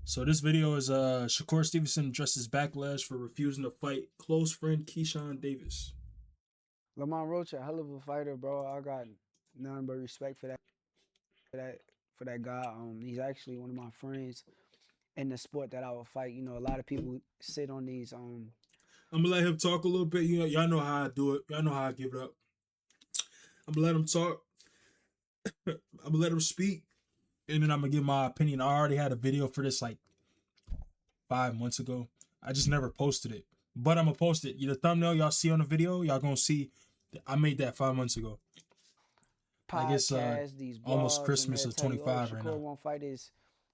So this video is Shakur Stevenson addresses backlash for refusing to fight close friend Keyshawn Davis. Lamont Roach, a hell of a fighter, bro. I got none but respect that for that guy. He's actually one of my friends in the sport that I would fight. A lot of people sit on these. I'm gonna let him talk a little bit. You know, y'all know how I do it. Y'all know how I give it up. I'm gonna let him talk. I'm gonna let him speak, and then I'm gonna give my opinion. I already had a video for this like 5 months ago. I just never posted it, but I'm gonna post it. The thumbnail y'all see on the video, y'all gonna see. I made that 5 months ago. Like it's Podcasts, these almost blogs, and Christmas they'll of tell you, "Oh, 25 right Shakur now. won't fight his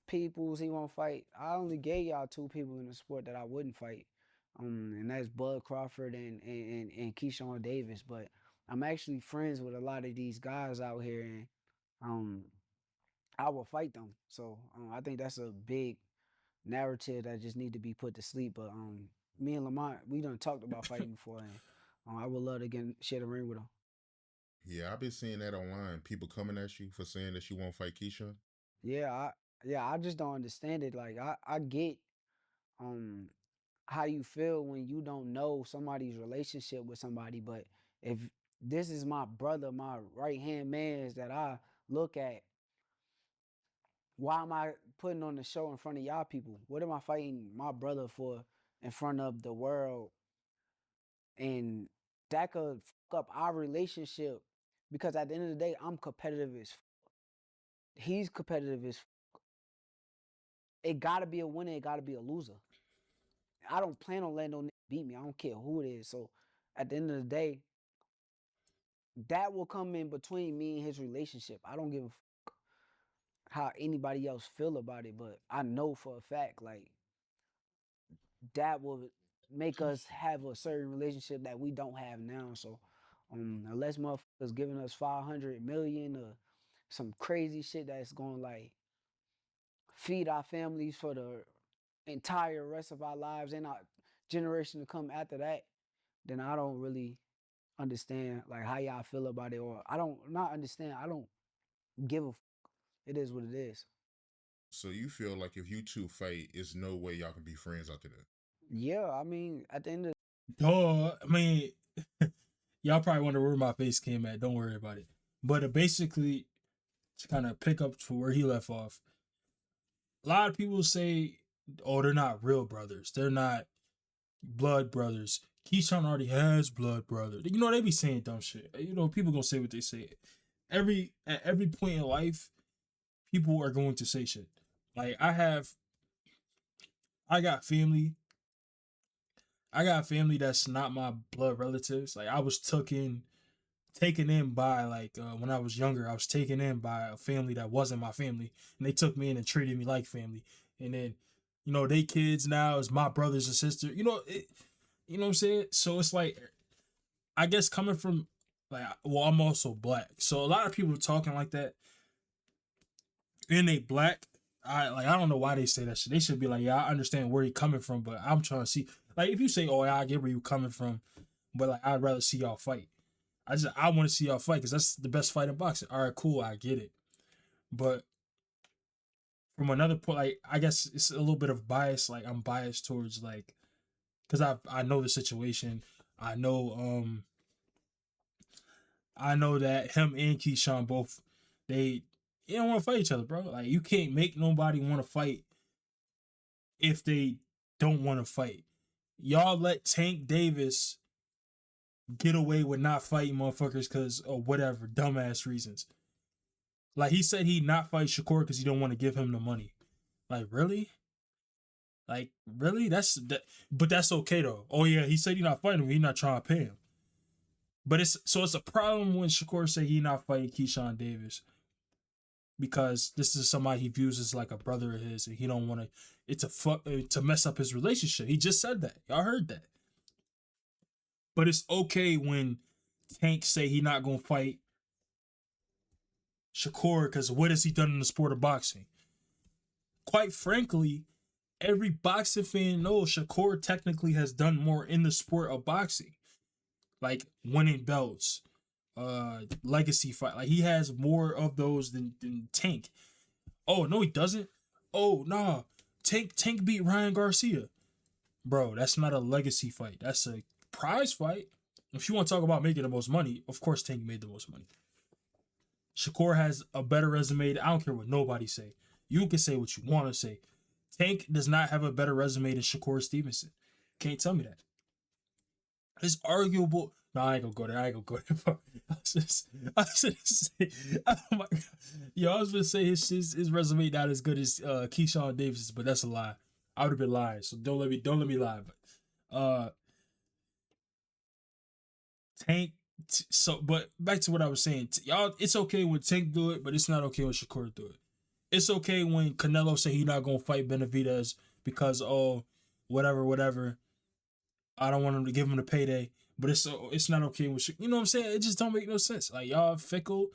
peoples. He won't fight." I only gave y'all two people in the sport that I wouldn't fight, and that's Bud Crawford and Keyshawn Davis. But I'm actually friends with a lot of these guys out here, and um, I will fight them. So I think that's a big narrative that just need to be put to sleep. But me and Lamont, we done talked about fighting before, and I would love to get share the ring with him. Yeah, I've been seeing that online. People coming at you for saying that you won't fight Keisha. Yeah, I just don't understand it. Like I get um how you feel when you don't know somebody's relationship with somebody, but if this is my brother, my right hand man that I look at, why am I putting on the show in front of y'all people? What am I fighting my brother for in front of the world? And that could fuck up our relationship because at the end of the day, I'm competitive as he's competitive as it gotta be a winner, it gotta be a loser. I don't plan on letting no nigga beat me. I don't care who it is. So at the end of the day, that will come in between me and his relationship. I don't give a how anybody else feel about it, but I know for a fact like that will make us have a certain relationship that we don't have now. So unless motherfuckers giving us 500 million or some crazy shit that's going to like feed our families for the entire rest of our lives and our generation to come after that, then I don't really understand like how y'all feel about it, or I don't not understand. I don't give a. It is what it is. So you feel like if you two fight, it's no way y'all can be friends after that. Yeah, I mean, at the end of Oh, I mean, y'all probably wonder where my face came at. Don't worry about it. But basically, to kind of pick up to where he left off, a lot of people say, "Oh, they're not real brothers. They're not blood brothers." Keyshawn already has blood brother. They be saying dumb shit. People gonna say what they say. At every point in life, people are going to say shit. Like I got family. I got family that's not my blood relatives. Like I was taken in by when I was younger. I was taken in by a family that wasn't my family, and they took me in and treated me like family. And then, they kids now is my brothers and sisters. You know what I'm saying? So it's like, I guess coming from well, I'm also black, so a lot of people talking like that, and they black. I don't know why they say that shit. They should be like, yeah, I understand where you're coming from, but I'm trying to see, like, if you say, oh yeah, I get where you coming from, but like I'd rather see y'all fight. I want to see y'all fight because that's the best fight in boxing. All right, cool, I get it. But from another point, like, I guess it's a little bit of bias. Like I'm biased towards, like, because I know the situation. I know I know that him and Keyshawn both, they don't want to fight each other, bro. Like you can't make nobody want to fight if they don't want to fight. Y'all let Tank Davis get away with not fighting motherfuckers because of whatever dumbass reasons. Like he said he not fight Shakur because he don't want to give him the money. Like really? Like really? But that's okay though. Oh yeah, he said he not fighting him. He not trying to pay him. But it's a problem when Shakur say he not fighting Keyshawn Davis because this is somebody he views as like a brother of his, and he don't want to. It's a fuck to mess up his relationship. He just said that. Y'all heard that. But it's okay when Tank say he not gonna fight Shakur because what has he done in the sport of boxing? Quite frankly, every boxing fan knows Shakur technically has done more in the sport of boxing, like winning belts, legacy fight. Like he has more of those than Tank. Oh no, he doesn't. Oh nah, Tank beat Ryan Garcia. Bro, that's not a legacy fight. That's a prize fight. If you want to talk about making the most money, of course Tank made the most money. Shakur has a better resume. I don't care what nobody say. You can say what you want to say. Tank does not have a better resume than Shakur Stevenson. Can't tell me that. It's arguable. No, I ain't gonna go there. I ain't gonna go there. I was just say, oh my God. Yo, I was gonna say his resume not as good as Keyshawn Davis's, but that's a lie. I would have been lying, so don't let me lie. But Tank. So, but back to what I was saying, y'all. It's okay when Tank do it, but it's not okay when Shakur do it. It's okay when Canelo say he not gonna fight Benavidez because whatever. I don't want him to give him the payday, but it's not okay with you know what I'm saying. It just don't make no sense. Like y'all fickle.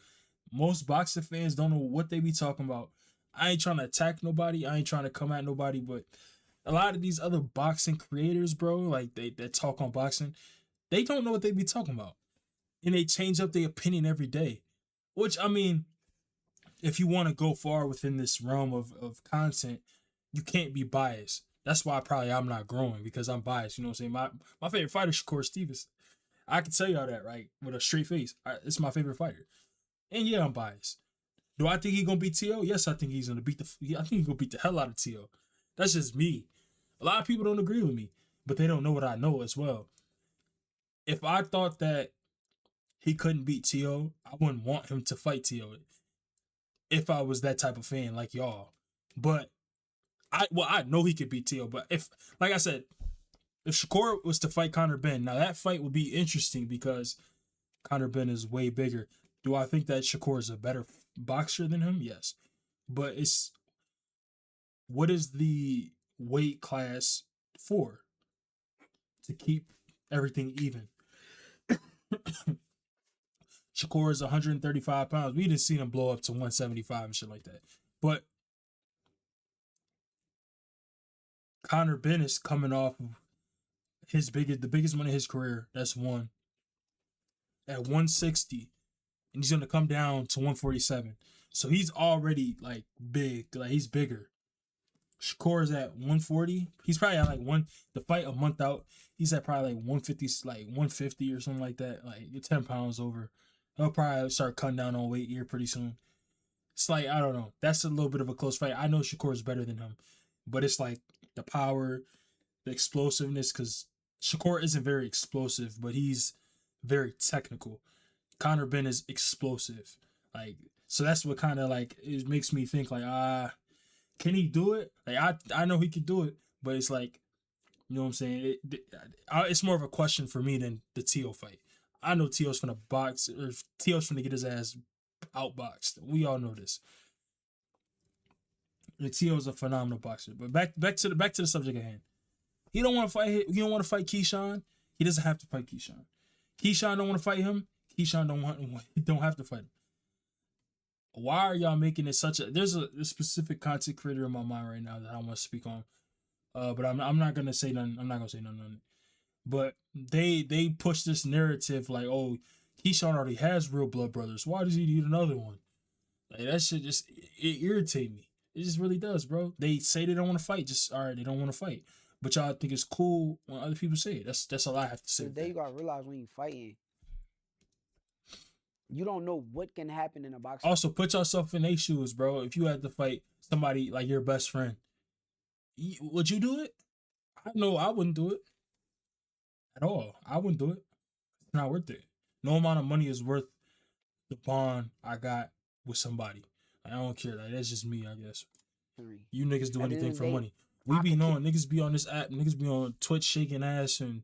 Most boxing fans don't know what they be talking about. I ain't trying to attack nobody. I ain't trying to come at nobody, but a lot of these other boxing creators, bro, like they that talk on boxing, they don't know what they be talking about, and they change up their opinion every day. Which I mean, if you want to go far within this realm of content, you can't be biased. That's why probably I'm not growing because I'm biased. You know what I'm saying? My favorite fighter is Shakur Stevenson. I can tell y'all that, right? With a straight face. It's my favorite fighter. And yeah, I'm biased. Do I think he's gonna beat T.O.? Yes, I think he's gonna beat I think he's gonna beat the hell out of T.O. That's just me. A lot of people don't agree with me, but they don't know what I know as well. If I thought that he couldn't beat T.O., I wouldn't want him to fight T.O. if I was that type of fan like y'all. But I know he could beat T.O. But if, like I said, if Shakur was to fight Conor Benn, now that fight would be interesting because Conor Benn is way bigger. Do I think that Shakur is a better boxer than him? Yes. But what is the weight class for? To keep everything even. Shakur is 135 pounds. We didn't see him blow up to 175 and shit like that. But Conor Benn is coming off of the biggest one of his career. That's one at 160, and he's gonna come down to 147. So he's already like big, like he's bigger. Shakur is at 140. He's probably at like the fight a month out. He's at probably like 150, like 150 or something like that. Like 10 pounds over. He'll probably start cutting down on weight here pretty soon. It's like I don't know. That's a little bit of a close fight. I know Shakur is better than him, but it's like the power, the explosiveness. Because Shakur isn't very explosive, but he's very technical. Conor Benn is explosive. Like so that's what kind of like it makes me think like can he do it? Like I know he could do it, but it's like you know what I'm saying. It's more of a question for me than the T.O. fight. I know T.O.'s finna box or T.O.'s finna get his ass outboxed. We all know this. And T.O.'s a phenomenal boxer. But back to the subject at hand. He don't want to fight. He don't want to fight Keyshawn. He doesn't have to fight Keyshawn. Keyshawn don't want to fight him. Keyshawn don't have to fight him. Why are y'all making it such a? There's a specific content creator in my mind right now that I want to speak on. But I'm not gonna say nothing. I'm not gonna say nothing on it. But they push this narrative like, oh, Keyshawn already has real blood brothers. Why does he need another one? Like that shit just it irritate me. It just really does, bro. They say they don't want to fight. Just all right, they don't want to fight. But y'all think it's cool when other people say it. That's all I have to say. Today you gotta realize when you fighting, you don't know what can happen in a boxing. Also, put yourself in their shoes, bro. If you had to fight somebody like your best friend, would you do it? I know I wouldn't do it at all. I wouldn't do it. It's not worth it. No amount of money is worth the bond I got with somebody. I don't care. Like, that's just me, I guess. You niggas do anything for money. We be knowing niggas be on this app. Niggas be on Twitch shaking ass and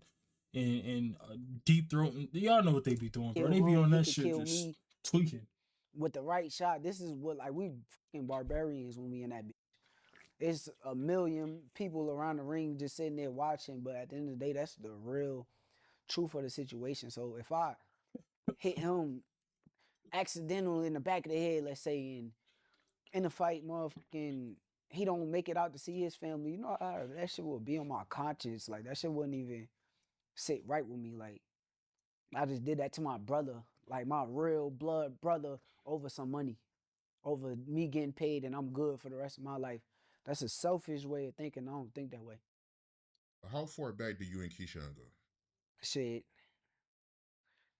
deep throat. Y'all know what they be doing, bro. They be on that shit just tweaking. With the right shot, this is what like we fucking barbarians when we in that bitch. It's a million people around the ring just sitting there watching, but at the end of the day, that's the real truth of the situation. So if I hit him accidentally in the back of the head, let's say in the fight, motherfucking he don't make it out to see his family, you know, that shit will be on my conscience. Like that shit wouldn't even sit right with me. Like I just did that to my brother, like my real blood brother, over some money, over me getting paid and I'm good for the rest of my life. That's a selfish way of thinking. I don't think that way. How far back do you and Keyshawn go? Shit,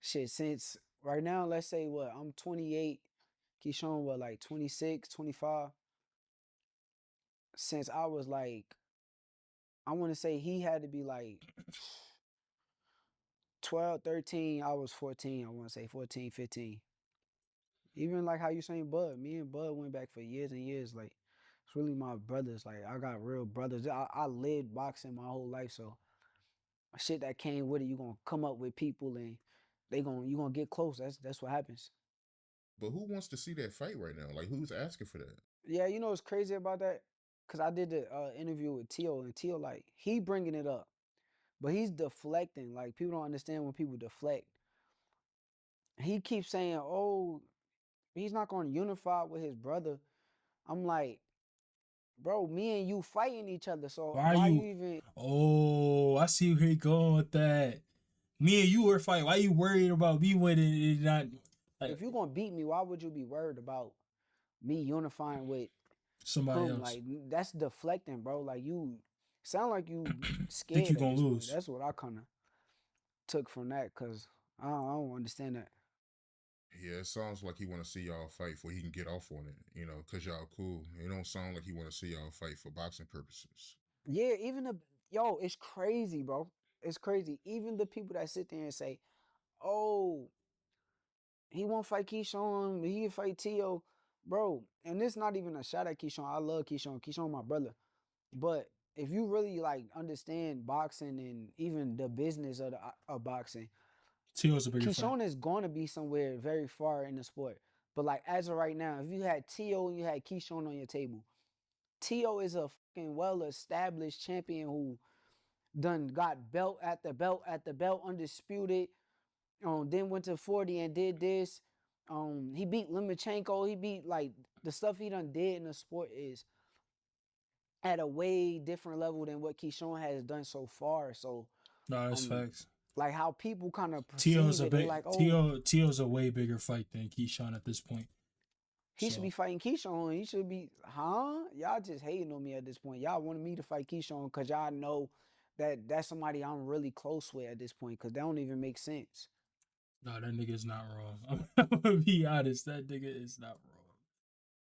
shit. Since right now, let's say what I'm 28. Keyshawn what like 26, 25. Since I was like, I want to say he had to be like 12, 13. I was 14. I want to say 14, 15. Even like how you saying Bud, me and Bud went back for years and years. Like it's really my brothers. Like I got real brothers. I lived boxing my whole life, so shit that came with it, you gonna come up with people and you gonna get close. That's what happens. But who wants to see that fight right now? Like, who's asking for that? Yeah, you know what's crazy about that? Cause I did the interview with Tio, and Tio like he bringing it up, but he's deflecting. Like people don't understand when people deflect. He keeps saying, "Oh, he's not gonna unify with his brother." I'm like, bro, me and you fighting each other, so Why are why you you? even? Oh, I see where he going with that. Me and you were fighting. Why you worried about me winning and not like If you gonna beat me, why would you be worried about me unifying with somebody him? else? Like that's deflecting, bro. Like you sound like you Think you scared at gonna this point. lose? That's what I kind of took from that, cause I don't understand that. Yeah, it sounds like he want to see y'all fight before he can get off on it. You know, cause y'all cool. It don't sound like he want to see y'all fight for boxing purposes. Yeah, even the yo, it's crazy, bro. It's crazy. Even the people that sit there and say, "Oh, he won't fight Keyshawn, he can fight Tio," bro. And it's not even a shot at Keyshawn. I love Keyshawn. Keyshawn, my brother. But if you really like understand boxing and even the business of boxing, Teal's a bigger fight. Keyshawn is going to be somewhere very far in the sport. But like as of right now, if you had Tio and you had Keyshawn on your table, Tio is a fucking well established champion who done got belt after belt after belt, undisputed. Then went to 40 and did this. He beat Limachenko. He beat like the stuff he done did in the sport is at a way different level than what Keyshawn has done so far. So, No, that's um, facts. like how people kind of Teal's perceive a it, they big like, oh, Teal's a way bigger fight than Keyshawn at this point. he should be So fighting Keyshawn. He should be, huh? Y'all just hating on me at this point. Y'all wanted me to fight Keyshawn because y'all know that that's somebody I'm really close with at this point because that don't even make sense. no, that nigga is not wrong. I'm gonna be honest. That nigga is not